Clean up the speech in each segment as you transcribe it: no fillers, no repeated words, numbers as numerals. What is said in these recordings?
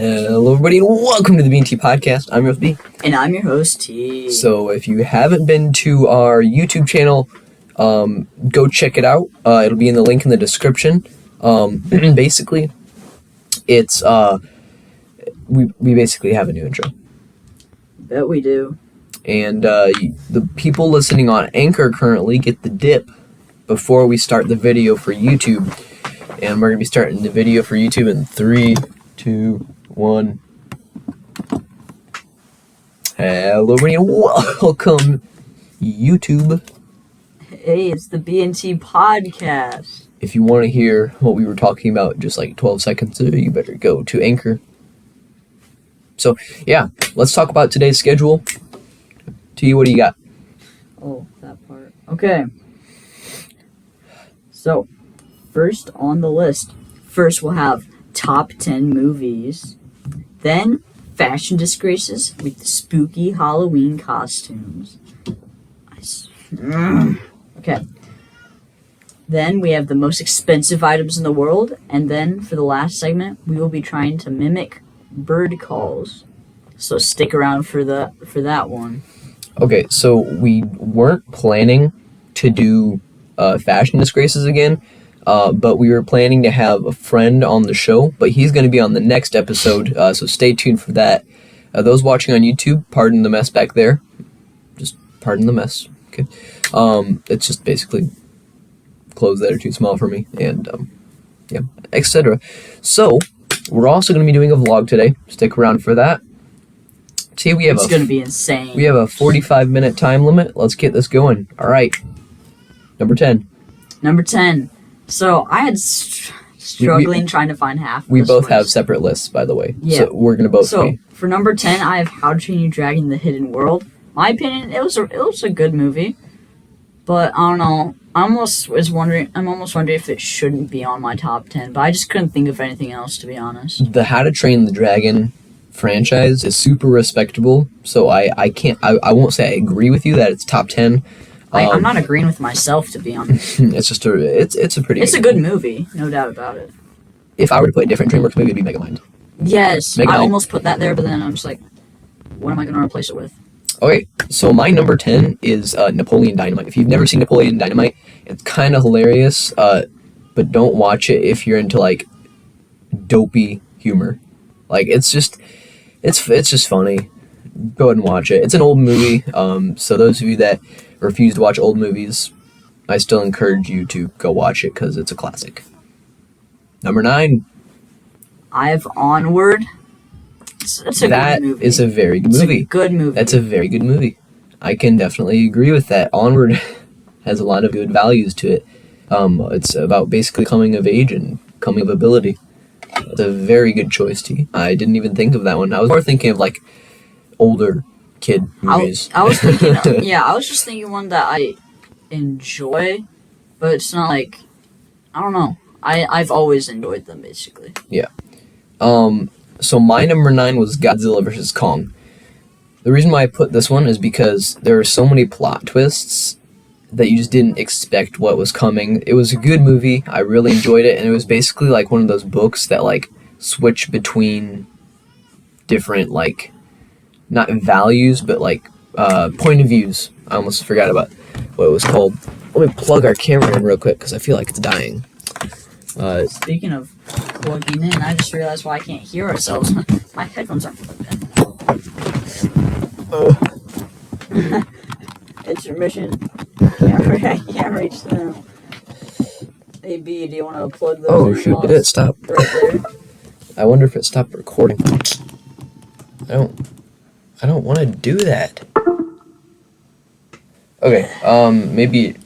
Hello, everybody, and welcome to the B&T Podcast. I'm your host, B. And I'm your host, T. So, if you haven't been to our YouTube channel, go check it out. It'll be in the link in the description. Basically, it's, we basically have a new intro. Bet we do. And the people listening on Anchor currently get the dip before we start the video for YouTube. And we're going to be starting the video for YouTube in 3, 2, 1. Hello, everybody, and welcome, YouTube. Hey, it's the B&T Podcast. If you want to hear what we were talking about just like 12 seconds ago, you better go to Anchor. So, yeah, let's talk about today's schedule. T, what do you got? Oh, that part. Okay. So, first on the list. First, we'll have top 10 movies. Then, fashion disgraces with spooky Halloween costumes. Okay. Then, we have the most expensive items in the world. And then, for the last segment, we will be trying to mimic bird calls. So, stick around for that one. Okay, so we weren't planning to do fashion disgraces again, but we were planning to have a friend on the show, but he's going to be on the next episode, so stay tuned for that. Those watching on YouTube, pardon the mess back there. Just pardon the mess, okay? It's just basically clothes that are too small for me, and, yeah, etc. So, we're also going to be doing a vlog today. Stick around for that. See, It's going to be insane. We have a 45-minute time limit. Let's get this going. All right. Number 10. Number 10. So, I had struggling trying to find half of We this both list. have separate lists, by the way. Yeah. So, we're going to both So, be. for number 10, I have How to Train Your Dragon: The Hidden World. My opinion, it was a good movie. But, I don't know. I'm almost wondering if it shouldn't be on my top 10. But I just couldn't think of anything else, to be honest. The How to Train the Dragon franchise is super respectable, so I won't say I agree with you that it's top 10. I'm not agreeing with myself, to be honest. It's just it's a good movie, no doubt about it. If I were to put a different DreamWorks movie, it'd be Megamind. Yes, Megamind. I almost put that there, but then I'm just like, what am I going to replace it with? Okay, so my number 10 is Napoleon Dynamite. If you've never seen Napoleon Dynamite, it's kind of hilarious, but don't watch it if you're into, like, dopey humor. Like, it's just funny. Go ahead and watch it. It's an old movie, so those of you that refuse to watch old movies, I still encourage you to go watch it, because it's a classic. Number 9. I have Onward. It's a good movie. That is a very good movie. It's a good movie. That's a very good movie. I can definitely agree with that. Onward has a lot of good values to it. It's about basically coming of age and coming of ability. It's a very good choice, T. I didn't even think of that one. I was more thinking of, like, older kid movies. I was thinking, I was just thinking one that I enjoy, but it's not like, I don't know. I've always enjoyed them, basically. Yeah. So my number 9 was Godzilla vs. Kong. The reason why I put this one is because there are so many plot twists that you just didn't expect what was coming. It was a good movie. I really enjoyed it, and it was basically like one of those books that, like, switch between different, like, not values, but, like, point of views. I almost forgot about what it was called. Let me plug our camera in real quick, because I feel like it's dying. Speaking of plugging in, I just realized why I can't hear ourselves. My headphones aren't plugged in. Intermission. Can't reach them. Hey B, do you want to plug those? Oh shoot! Did it stop? Right there. I wonder if it stopped recording. I don't want to do that. Okay. Maybe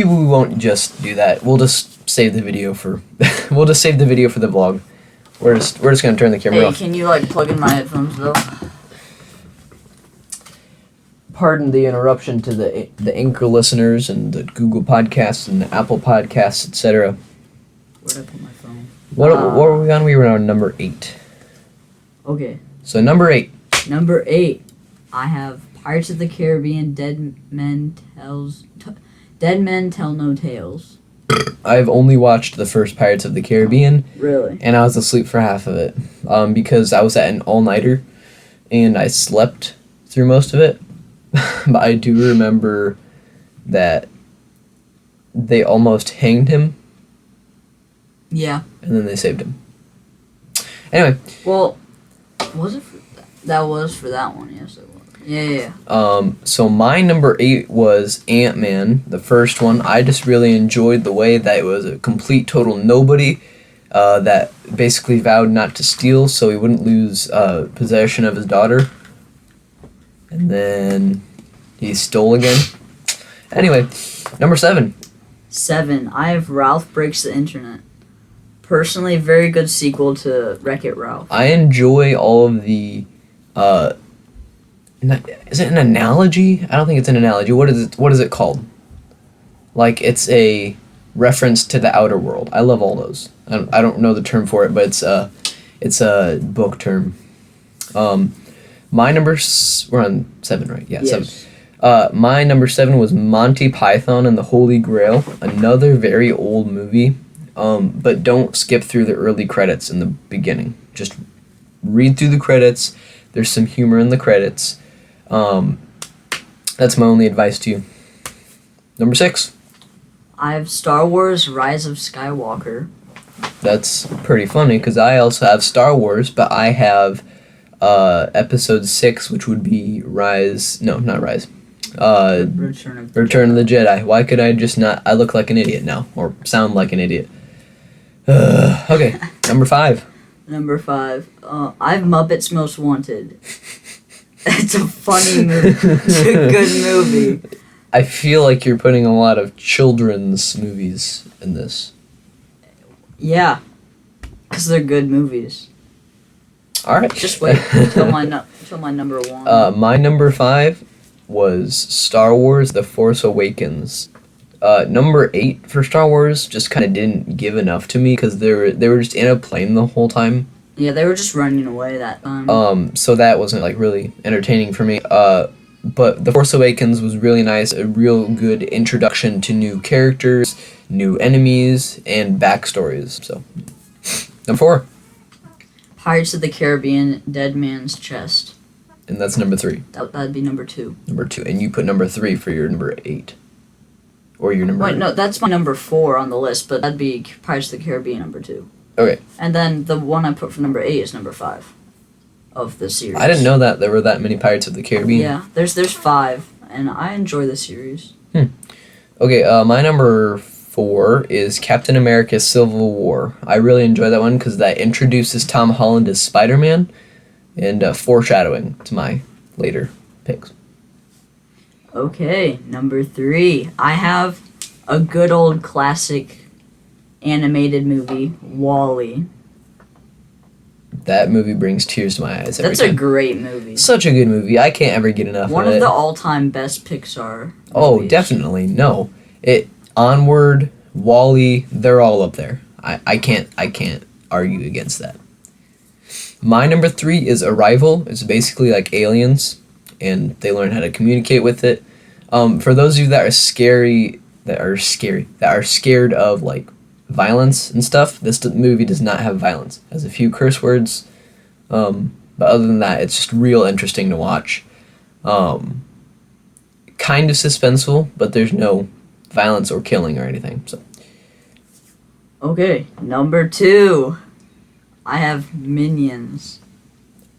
we won't just do that. We'll just save the video for. We'll just save the video for the vlog. We're just gonna turn the camera off. Hey, can you like plug in my headphones though? Pardon the interruption to the Anchor listeners and the Google Podcasts and the Apple Podcasts, etc. Where'd I put my phone? What were we on? We were on number 8. Okay. So number 8. Number 8, I have Pirates of the Caribbean: Dead Men Tell No Tales. I've only watched the first Pirates of the Caribbean, Really? and I was asleep for half of it because I was at an all-nighter, and I slept through most of it. But I do remember that they almost hanged him, Yeah. and then they saved him. Anyway, Well, was it for that was for that one, yes it was. Yeah. so my number 8 was Ant-Man, the first one. I just really enjoyed the way that it was a complete total nobody that basically vowed not to steal so he wouldn't lose possession of his daughter. And then he stole again. Anyway, number 7. 7. I have Ralph Breaks the Internet. Personally, very good sequel to Wreck-It Ralph. I enjoy all of the is it an analogy? I don't think it's an analogy. What is it called? Like, it's a reference to the outer world. I love all those. I don't know the term for it, but it's a book term. My we're on 7, right? Yeah, Yes. 7. My number 7 was Monty Python and the Holy Grail, another very old movie. But don't skip through the early credits in the beginning. Just read through the credits. There's some humor in the credits. That's my only advice to you. Number 6. I have Star Wars Rise of Skywalker. That's pretty funny because I also have Star Wars, but I have episode 6, which would be Rise. No, not Rise. Return of the Jedi. Why could I just not? I look like an idiot now, or sound like an idiot. Okay, number 5. Number 5. I have Muppets Most Wanted. It's a funny movie. It's a good movie. I feel like you're putting a lot of children's movies in this. Yeah, because they're good movies. All right. Just wait until my number 1. My number 5 was Star Wars: The Force Awakens. Number 8 for Star Wars just kind of didn't give enough to me because they were just in a plane the whole time. Yeah, they were just running away that time. So that wasn't like really entertaining for me. But The Force Awakens was really nice, a real good introduction to new characters, new enemies, and backstories. So, number 4, Pirates of the Caribbean, Dead Man's Chest. and that's number 3. That'd be number 2. Number 2, and you put number 3 for your number 8, or your number. Wait, no, that's my number 4 on the list, but that'd be Pirates of the Caribbean number 2. Okay. And then the one I put for number 8 is number 5 of the series. I didn't know that there were that many Pirates of the Caribbean. Yeah, there's 5, and I enjoy the series. Okay, my number 4 is Captain America: Civil War. I really enjoy that one because that introduces Tom Holland as Spider-Man, and foreshadowing to my later picks. Okay, number 3. I have a good old classic animated movie, WALL-E. That movie brings tears to my eyes every That's time. a great movie. Such a good movie. I can't ever get enough One of it. of the all-time best Pixar Oh, movies. definitely. No. Onward, WALL-E, they're all up there. I can't argue against that. My number 3 is Arrival. It's basically like aliens, and they learn how to communicate with it. For those of you that are scared of like violence and stuff, this movie does not have violence. It has a few curse words, but other than that, it's just real interesting to watch. Kind of suspenseful, but there's no violence or killing or anything. So Okay, number 2. I have Minions.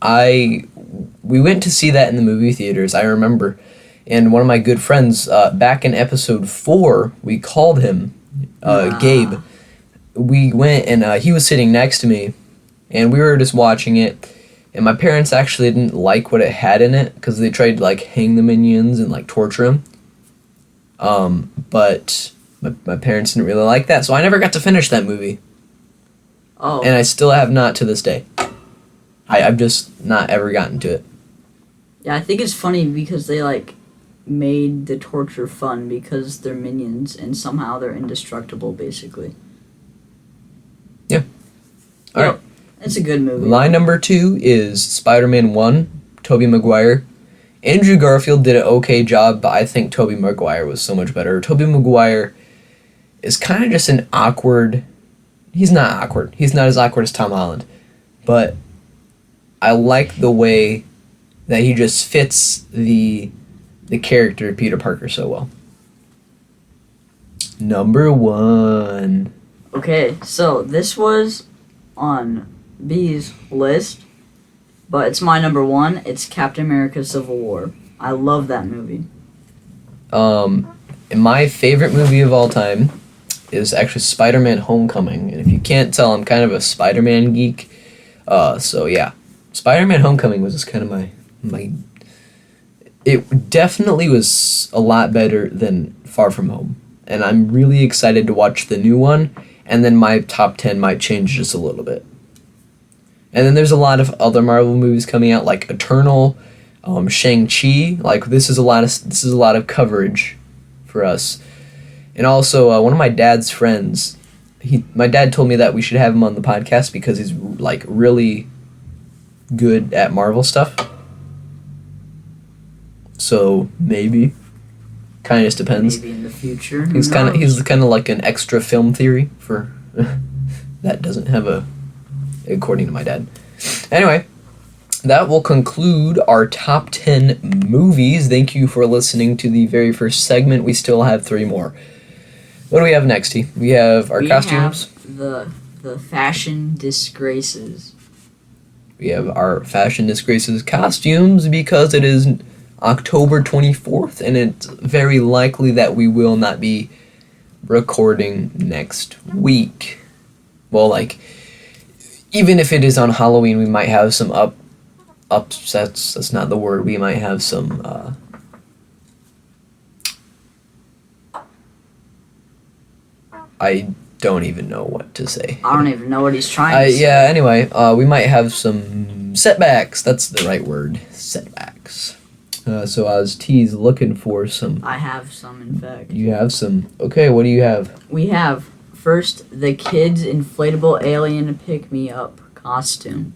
we went to see that in the movie theaters, I remember, and one of my good friends, back in episode 4, we called him Gabe. We went and he was sitting next to me, and we were just watching it, and my parents actually didn't like what it had in it because they tried to like hang the minions and like torture them. But my parents didn't really like that, so I never got to finish that movie. Oh. And I still have not to this day. I've just not ever gotten to it. Yeah, I think it's funny because they like made the torture fun because they're minions and somehow they're indestructible basically. Yeah. All right. It's a good movie. My number 2 is Spider-Man 1, Tobey Maguire. Andrew Garfield did an okay job, but I think Tobey Maguire was so much better. Tobey Maguire is kind of just an awkward. He's not awkward. He's not as awkward as Tom Holland, but I like the way that he just fits the character of Peter Parker so well. Number 1. Okay, so this was on B's list, but it's my number 1. It's Captain America: Civil War. I love that movie. My favorite movie of all time is actually Spider-Man: Homecoming, and if you can't tell, I'm kind of a Spider-Man geek. So yeah, Spider-Man: Homecoming was just kind of my. It definitely was a lot better than Far From Home, and I'm really excited to watch the new one. And then my top 10 might change just a little bit. And then there's a lot of other Marvel movies coming out, like Eternal, Shang-Chi. Like this is a lot of coverage for us. And also one of my dad's friends, my dad told me that we should have him on the podcast because he's like really good at Marvel stuff. So maybe, kind of just depends. Maybe in the future. He's kind of like an extra film theory for that doesn't have a, according to my dad. Anyway, that will conclude our top 10 movies. Thank you for listening to the very first segment. We still have 3 more. What do we have next, T? We have our costumes. Have the fashion disgraces. We have our fashion disgraces costumes because it is October 24th, and it's very likely that we will not be recording next week. Well, like, even if it is on Halloween, we might have some upsets. That's not the word. We might have some I don't even know what to say. I don't even know what he's trying to say. Yeah, anyway, we might have some setbacks. That's the right word. Setbacks. So as T's looking for some... I have some, in fact. You have some. Okay, what do you have? We have, first, the kid's inflatable alien pick-me-up costume.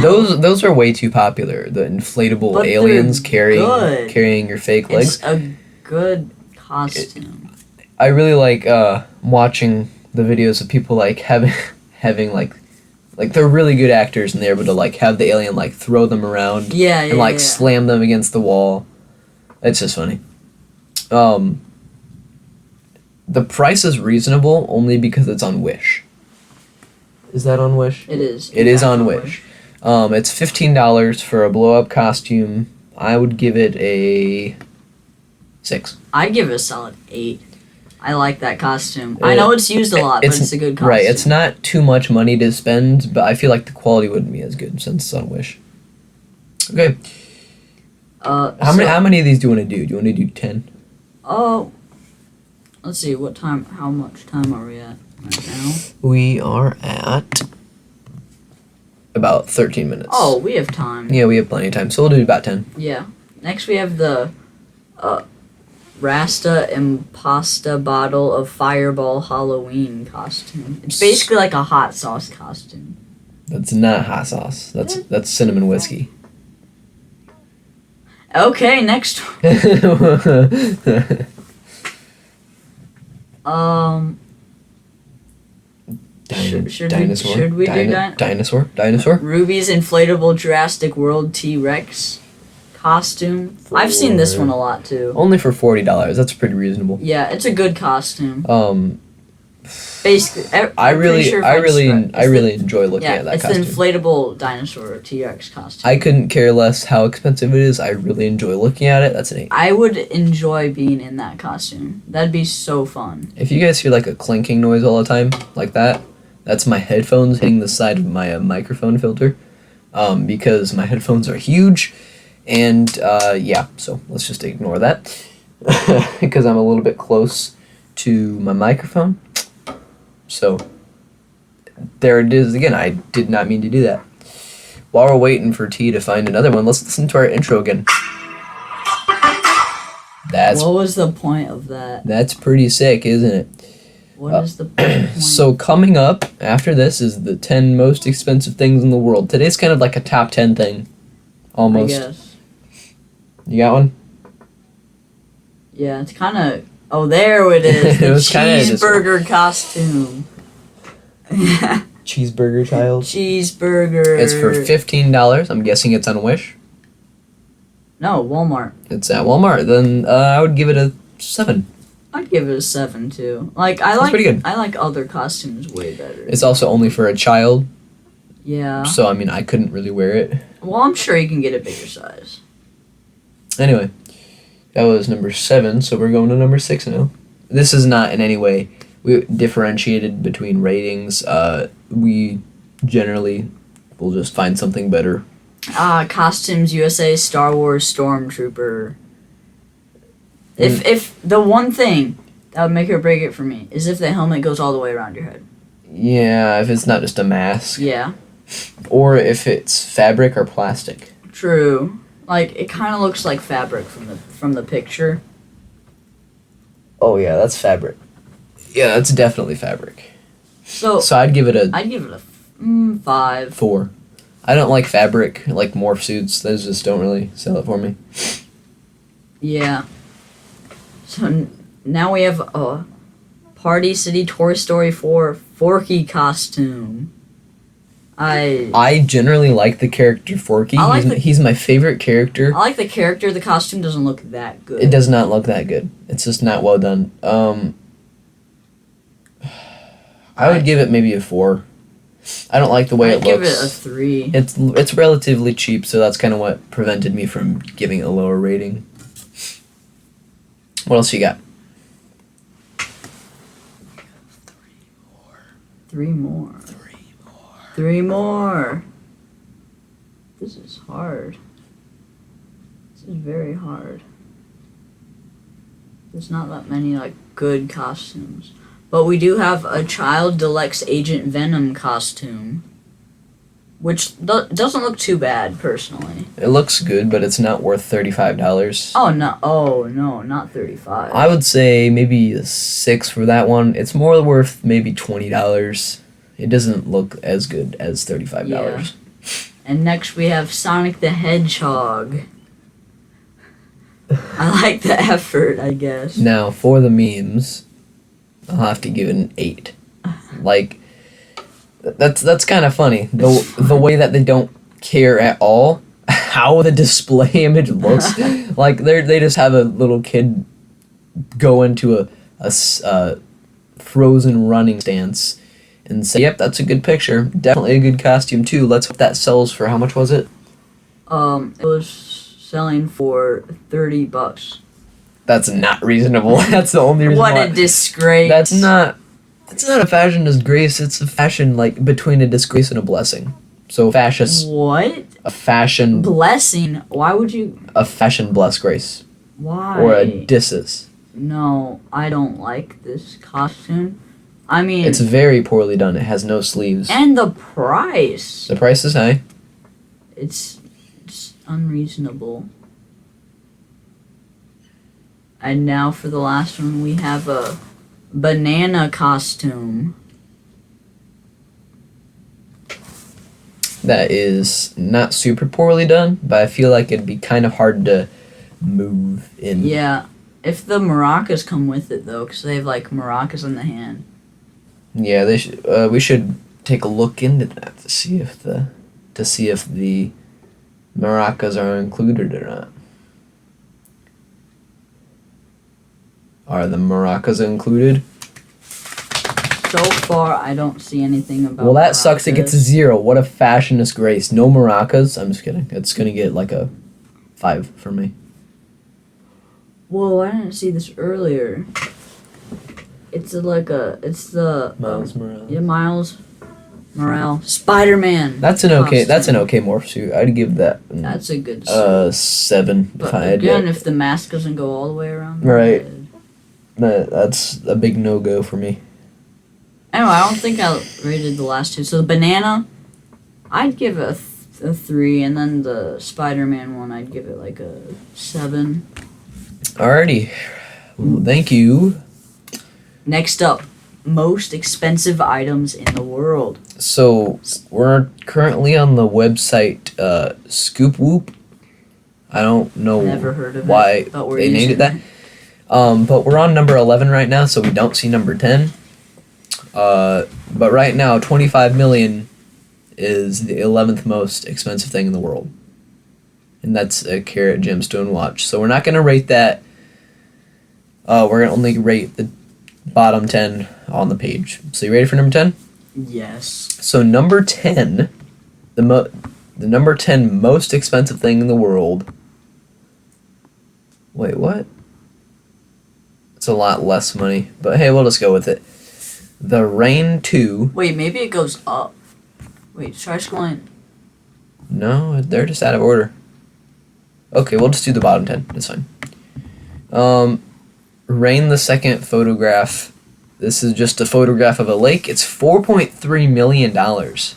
Those are way too popular. The inflatable But aliens they're good. carrying your fake legs. It's a good costume. I really like watching the videos of people like having like they're really good actors and they're able to like have the alien like throw them around and like slam them against the wall. It's just funny. The price is reasonable only because it's on Wish. Is that on Wish? It is. It is on Wish. It's $15 for a blow-up costume. I would give it a 6. I'd give it a solid 8. I like that costume. I know it's used a lot, but it's a good costume. Right, it's not too much money to spend, but I feel like the quality wouldn't be as good since it's on Wish. Okay. How many of these do you want to do? Do you want to do 10? Oh, let's see. What time? How much time are we at right now? We are at about 13 minutes. Oh, we have time. Yeah, we have plenty of time, so we'll do about 10. Yeah. Next, we have the Rasta Impasta bottle of Fireball Halloween costume. It's basically like a hot sauce costume. That's not hot sauce. That's cinnamon whiskey. Okay, next. Should we do dinosaur? Ruby's inflatable Jurassic World T-Rex costume. I've seen this one a lot too. Only for $40. That's pretty reasonable. Yeah, it's a good costume. Basically, I really enjoy looking at that costume. It's the inflatable dinosaur T-Rex costume. I couldn't care less how expensive it is. I really enjoy looking at it. That's an 8. I would enjoy being in that costume. That'd be so fun. If you guys hear like a clinking noise all the time, like that, that's my headphones hitting the side of my microphone filter, because my headphones are huge, and yeah, so let's just ignore that, because I'm a little bit close to my microphone. So there it is again. I did not mean to do that. While we're waiting for T to find another one, let's listen to our intro again. What was the point of that? That's pretty sick, isn't it? What is the point? So coming up after this is the 10 most expensive things in the world. Today's kind of like a top 10 thing, almost. I guess. You got one? Yeah, it's kind of. Oh, there it is. The It was kinda cheeseburger costume. Cheeseburger child. Cheeseburger. It's for $15. I'm guessing it's on Wish. No, Walmart. It's at Walmart. Then I would give it a 7. I'd give it a 7 too. Like I That's like. pretty good. I like other costumes way better. It's also only for a child, Yeah. so I mean I couldn't really wear it. Well, I'm sure you can get a bigger size. Anyway, that was number 7. So we're going to number 6 now. This is not in any way we differentiated between ratings. We generally will just find something better. Costumes USA Star Wars Stormtrooper. If the one thing that would make or break it for me is if the helmet goes all the way around your head. Yeah, if it's not just a mask. Yeah. Or if it's fabric or plastic. True. Like it kind of looks like fabric from the picture. Oh yeah, that's fabric. Yeah, that's definitely fabric. So I'd give it a I'd give it a 5. 4. I don't like fabric, like morph suits. Those just don't really sell it for me. Yeah. So now we have a Party City Toy Story 4 Forky Costume. I generally like the character Forky. I like He's my favorite character. I like the character. The costume doesn't look that good. It does not look that good. It's just not well done. I would give it maybe a 4. I don't like the way I'd it give looks. it a 3. It's relatively cheap, so that's kind of what prevented me from giving it a lower rating. What else you got? 3 more. 3 more. This is hard. This is very hard. There's not that many like good costumes. But we do have a Child Deluxe Agent Venom costume. Which doesn't look too bad, personally. It looks good, but it's not worth $35. Oh, no, not 35. I would say maybe a 6 for that one. It's more worth maybe $20. It doesn't look as good as $35. Yeah. And next we have Sonic the Hedgehog. I like the effort, I guess. Now, for the memes, I'll have to give it an 8. Like, that's kind of funny. The way that they don't care at all how the display image looks. Like, they just have a little kid go into a frozen running stance and say, yep, that's a good picture. Definitely a good costume, too. Let's hope that sells for, how much was it? It was selling for $30. That's not reasonable. That's the only reason What why. a disgrace. That's not a fashion disgrace. It's a fashion, like, between a disgrace and a blessing. So, fascist. What? A fashion. Blessing? Why would you? A fashion bless grace. Why? Or a disses. No, I don't like this costume. I mean, It's very poorly done. It has no sleeves. and the price. The price is high. It's unreasonable. And now for the last one, we have a banana costume. That is not super poorly done, but I feel like it'd be kind of hard to move in. Yeah, if the maracas come with it though, because they have like maracas in the hand. Yeah, we should take a look into that to see if the maracas are included or not. Are the maracas included? So far, I don't see anything about. Well, that sucks. It gets a maracas. 0. What a fashion disgrace. No maracas. I'm just kidding. It's gonna get like a 5 for me. Whoa, I didn't see this earlier. It's the Miles Morales. Yeah, Miles Morales. Spider-Man. That's an okay. costume. That's an okay morph suit. I'd give that That's a good. 7 but if I had again, to. if the mask doesn't go all the way around. Right. the head. That's a big no go for me. Anyway, I don't think I rated the last two. So the banana, I'd give it a 3, and then the Spider-Man one, I'd give it like a 7. Alrighty. Well, thank you. Next up, most expensive items in the world. So we're currently on the website Scoop Whoop. I don't know Never heard of why it, but we're they named using it that. But we're on number 11 right now, so we don't see number 10. But right now, 25 million is the 11th most expensive thing in the world. And that's a carat gemstone watch. So we're not going to rate that. We're going to only rate the bottom 10 on the page. So you ready for number 10? Yes. So number 10, the number 10 most expensive thing in the world. Wait, what? It's a lot less money, but hey, we'll just go with it. The Rain 2. Wait, maybe it goes up. Wait, try scrolling. No, they're just out of order. Okay, we'll just do the bottom 10. It's fine. Rain the Second photograph. This is just a photograph of a lake. It's $4.3 million.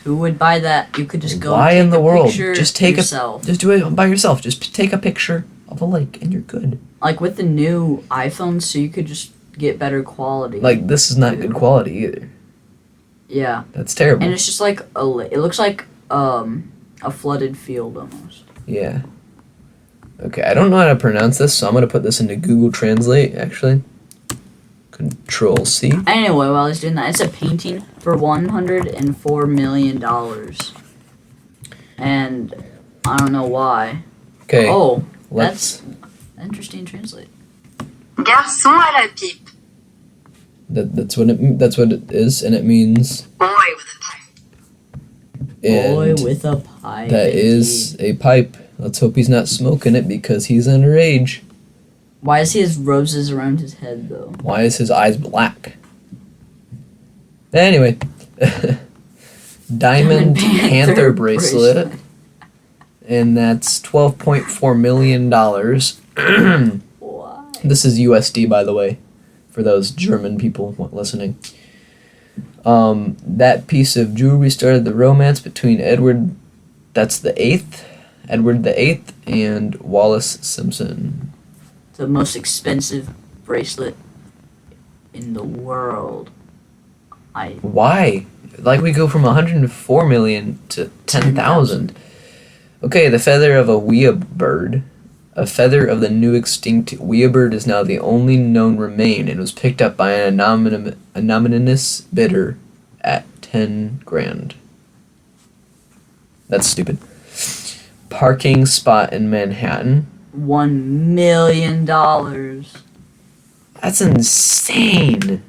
Who would buy that? You could just go. Why take in the a world? picture Just take yourself. just do it by yourself. Just take a picture of a lake and you're good. Like with the new iPhones, so you could just get better quality. Like this is not good quality either. Yeah. That's terrible. And it's just like it looks like a flooded field almost. Yeah. Okay, I don't know how to pronounce this, so I'm gonna put this into Google Translate. Actually, Control C. Anyway, while he's doing that, it's a painting for $104 million, and I don't know why. Okay. Oh, let's. that's interesting. Translate. Garçon à la pipe. That's what it is, and it means. Boy with a pipe. Boy And with a pipe. that is a pipe. Let's hope he's not smoking it because he's underage. Why does he have roses around his head though? Why is his eyes black? Anyway, Diamond Panther bracelet, and that's $12.4 million. Why? This is USD, by the way, for those German people listening. That piece of jewelry started the romance between Edward the Eighth, and Wallace Simpson. The most expensive bracelet in the world. Why? Like we go from 104 million to 10,000. Okay, the feather of a weeabird. A feather of the new extinct weeabird is now the only known remain and was picked up by an anonymous bidder at 10 grand. That's stupid. Parking spot in Manhattan. $1 million. That's insane.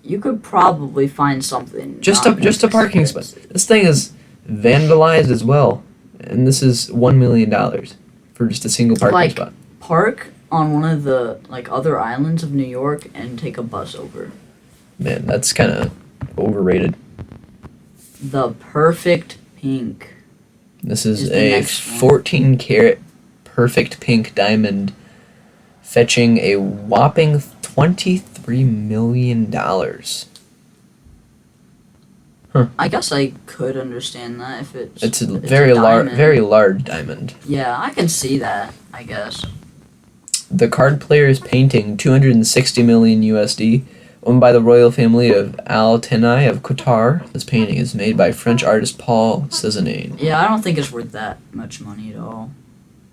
You could probably find something. Just not a parking spot. expensive. This thing is vandalized as well, and this is $1 million for just a single parking spot. Park on one of the other islands of New York and take a bus over. Man, that's kind of overrated. The perfect pink. This is Is the a next one. 14 karat perfect pink diamond, fetching a whopping $23 million. I guess I could understand that if it's. It's a it's very large, diamond. very large diamond. Yeah, I can see that. I guess. The card player's painting, 260 million USD, owned by the royal family of Al Thani of Qatar. This painting is made by French artist Paul Cézanne. Yeah, I don't think it's worth that much money at all.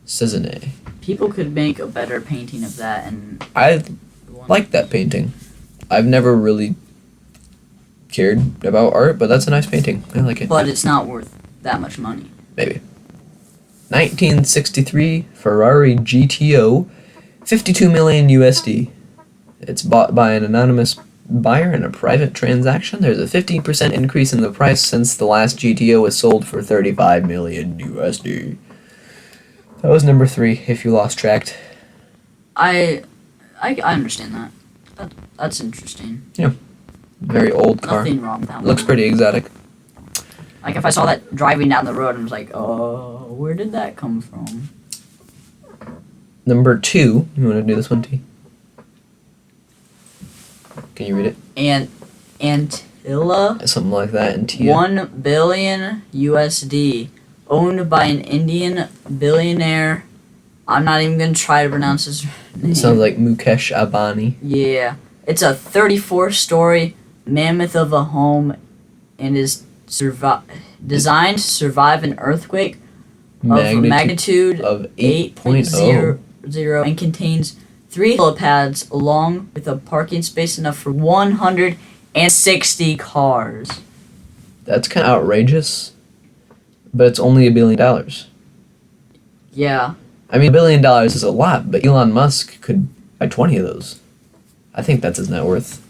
Cézanne. People could make a better painting of that and. I like that painting. I've never really cared about art, but that's a nice painting. I like it. But it's not worth that much money. Maybe. 1963 Ferrari GTO, 52 million USD. It's bought by an anonymous buyer in a private transaction. There's a 15% increase in the price since the last GTO was sold for 35 million USD. That was number 3, if you lost track. I understand that. That's interesting. Very old car. Nothing wrong with that. Looks one. pretty exotic. Like if I saw that driving down the road, I was like, oh, where did that come from? Number 2. You want to do this one, T? Can you read it? Antilla, Something like that in Tia. 1 billion USD, owned by an Indian billionaire. I'm not even gonna try to pronounce his name. It sounds like Mukesh Ambani. Yeah, it's a 34-story mammoth of a home, and is designed to survive an earthquake of magnitude of 8.0 and contains 3 helipads along with a parking space enough for 160 cars. That's kind of outrageous, but it's only $1 billion. Yeah. I mean, $1 billion is a lot, but Elon Musk could buy 20 of those. I think that's his net worth.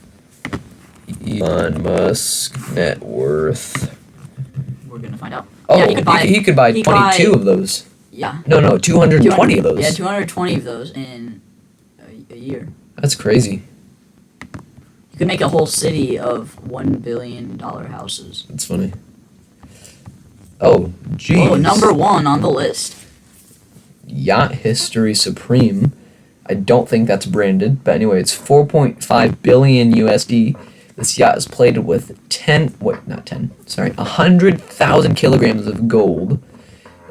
Elon Musk net worth. We're gonna find out. Oh, yeah, he could buy 22 of those. Yeah. No, 220 of those. Yeah, 220 of those in a year. That's crazy. You could make a whole city of $1 billion houses. That's funny. Oh, geez. Oh, number 1 on the list. Yacht History Supreme. I don't think that's branded, but anyway, it's 4.5 billion USD. This yacht is plated with 100,000 kilograms of gold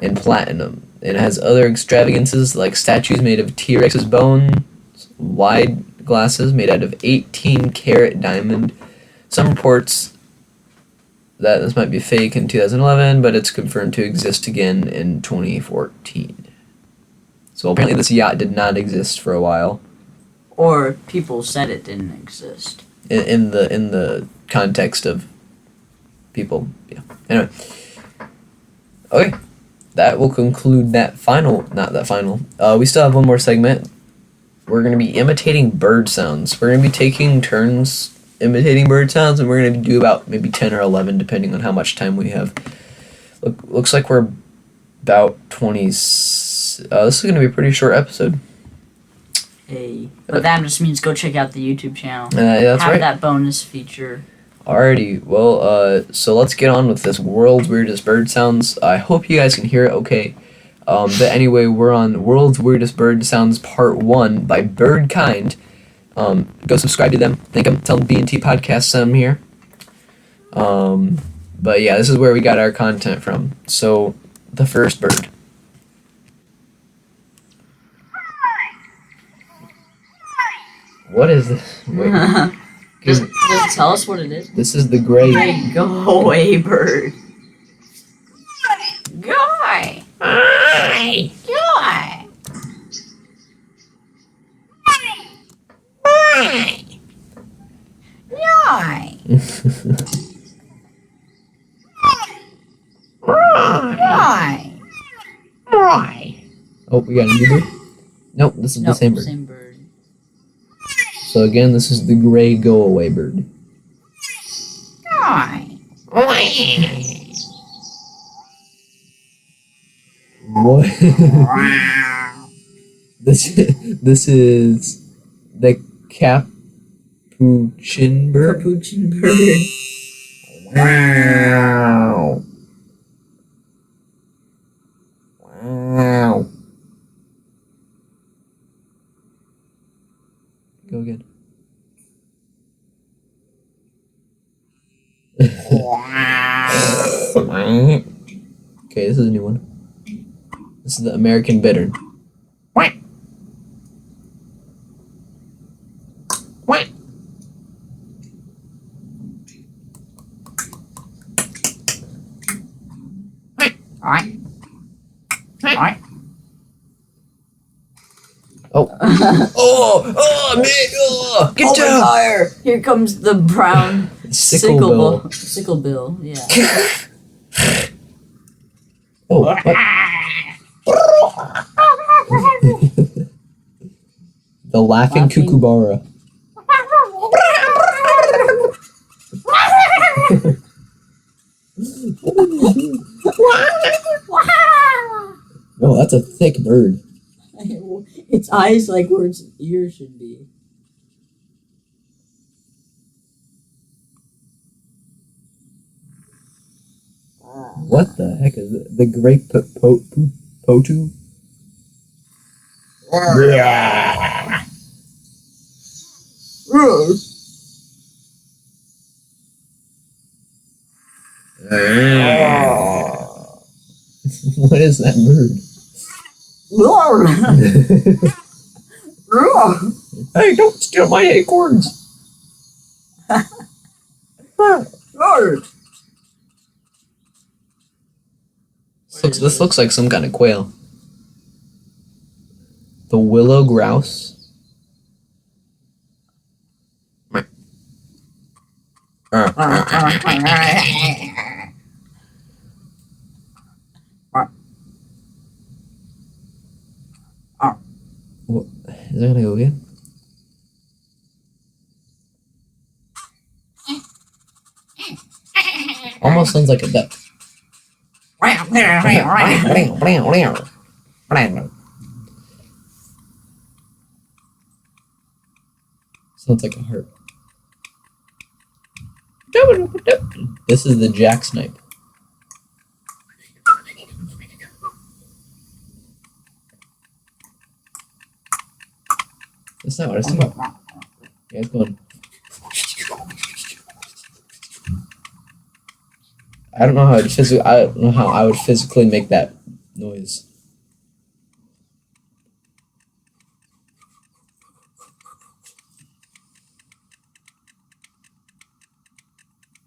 and platinum. It has other extravagances like statues made of T-Rex's bone, wide glasses made out of 18-karat diamond. Some reports that this might be fake in 2011, but it's confirmed to exist again in 2014. So apparently this yacht did not exist for a while. Or people said it didn't exist. In the context of people, yeah. Anyway, okay, that will conclude that final. Not that final. We still have one more segment. We're gonna be imitating bird sounds. We're gonna be taking turns imitating bird sounds, and we're gonna do about maybe 10 or 11, depending on how much time we have. Looks like we're about 20. This is gonna be a pretty short episode. Hey, but that just means go check out the YouTube channel. Yeah, that's Have right. that bonus feature. Alrighty, well, so let's get on with this world's weirdest bird sounds. I hope you guys can hear it okay. But anyway, we're on World's Weirdest Bird Sounds Part 1 by Birdkind. Go subscribe to them. Thank them. Tell them B&T Podcast sent them here. But yeah, this is where we got our content from. So, the first bird. What is this? Wait. Just tell us what it is. This is the gray. Hey, go away, bird. Guy. Guy. Guy. Guy. Guy. Oh, we got a new bird? Nope, this is the same bird. Same bird. So again, this is the gray go-away bird. Guy. What? This is the capuchin bird. Capuchin bird. Wow. Wow. Go again. Okay, this is a new one. This is the American bittern. Oh. Oh, man! Oh, get down! Fire! Here comes the brown Sicklebill. Sicklebill, yeah. Oh, what? The laughing kookaburra. Oh, that's a thick bird. Its eyes like where its ears should be. What the heck is it? The great potu? What is that bird? Hey, don't steal my acorns! This looks like some kind of quail. The willow grouse. What? Is that gonna go again? Almost sounds like a duck. Sounds like a heart. This is the jacksnipe. That's not what I said. Yeah, it's going. I don't know how I would physically make that noise.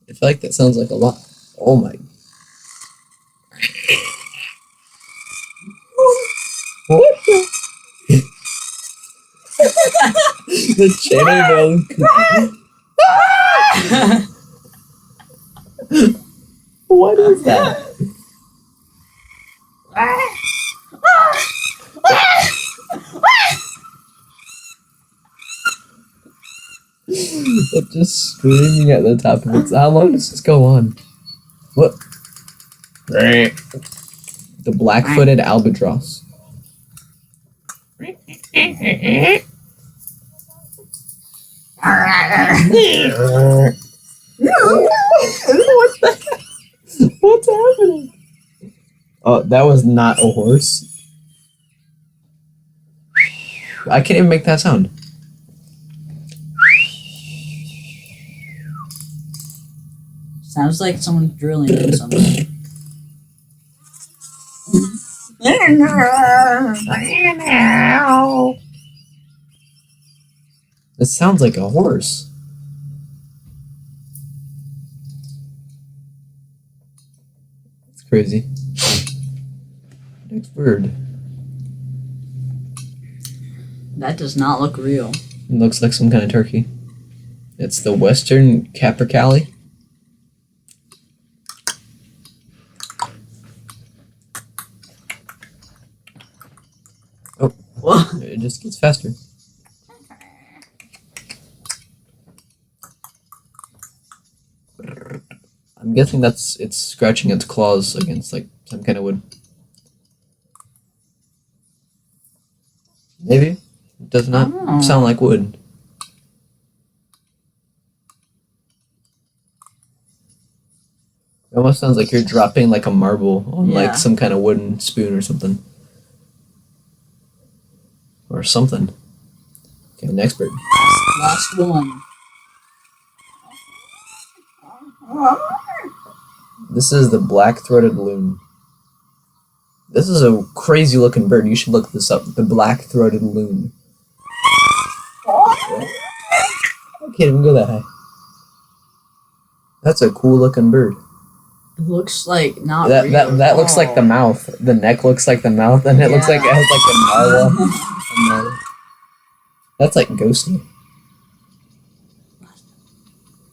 I feel like that sounds like a lot. Oh my. What the? The channel bell. What is that? It's just screaming at the top of it. How long does this go on? What? The black-footed albatross. What's happening? Oh, that was not a horse. I can't even make that sound. Sounds like someone's drilling into something. This sounds like a horse. It's crazy. Next bird. That does not look real. It looks like some kind of turkey. It's the western capercaillie. Oh, What? it just gets faster. I'm guessing it's scratching its claws against like some kind of wood. Maybe. It does not sound like wood. It almost sounds like you're dropping like a marble on like some kind of wooden spoon or something. Or something. Okay, next bird. Last one. This is the black-throated loon. This is a crazy looking bird. You should look this up. The black-throated loon. I can't even go that high. That's a cool looking bird. It looks like not That real. looks like the mouth. The neck looks like the mouth, and it looks like it has like a narwhal. That's like ghostly.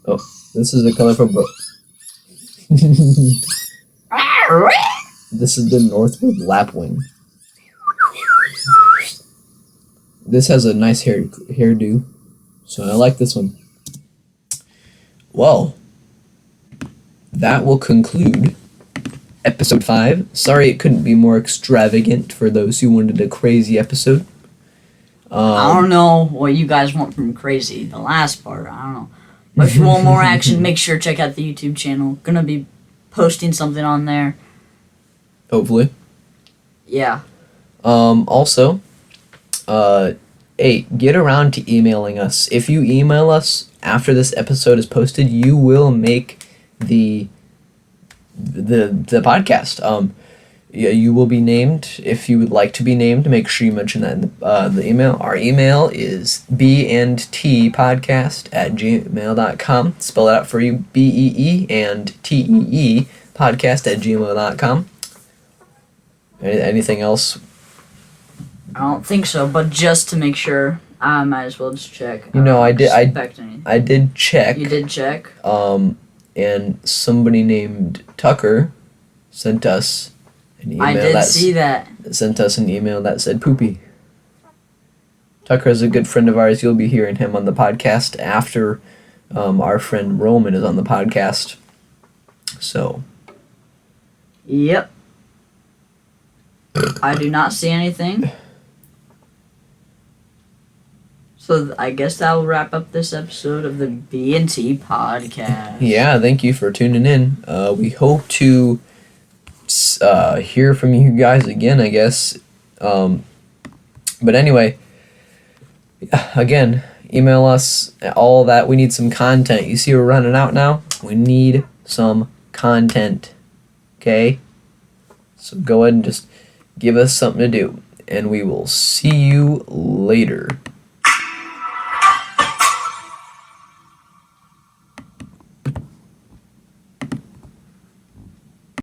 Oh, this is the colorful book. This is the northwood lapwing. This has a nice hairdo, so I like this one. Well, that will conclude episode 5. Sorry it couldn't be more extravagant for those who wanted a crazy episode. I don't know what you guys want from crazy. The last part, I don't know. But if you want more action, make sure to check out the YouTube channel. Gonna be posting something on there. Hopefully. Yeah. Also, hey, get around to emailing us. If you email us after this episode is posted, you will make the podcast. Yeah, you will be named if you would like to be named. Make sure you mention that in the email. Our email is beandtpodcast@gmail.com. Spell it out for you: BEE and TEE podcast@gmail.com. Anything else? I don't think so, but just to make sure, I might as well just check. You know, I did. expect anything. I did check. You did check? And somebody named Tucker sent us an email. I did see that. Sent us an email that said poopy. Tucker is a good friend of ours. You'll be hearing him on the podcast after our friend Roman is on the podcast. So. Yep. I do not see anything. So I guess that will wrap up this episode of the B&T podcast. Yeah, thank you for tuning in. We hope to hear from you guys again, I guess. But anyway, again, email us, all that. We need some content. You see we're running out now? We need some content. Okay? So go ahead and just give us something to do. And we will see you later.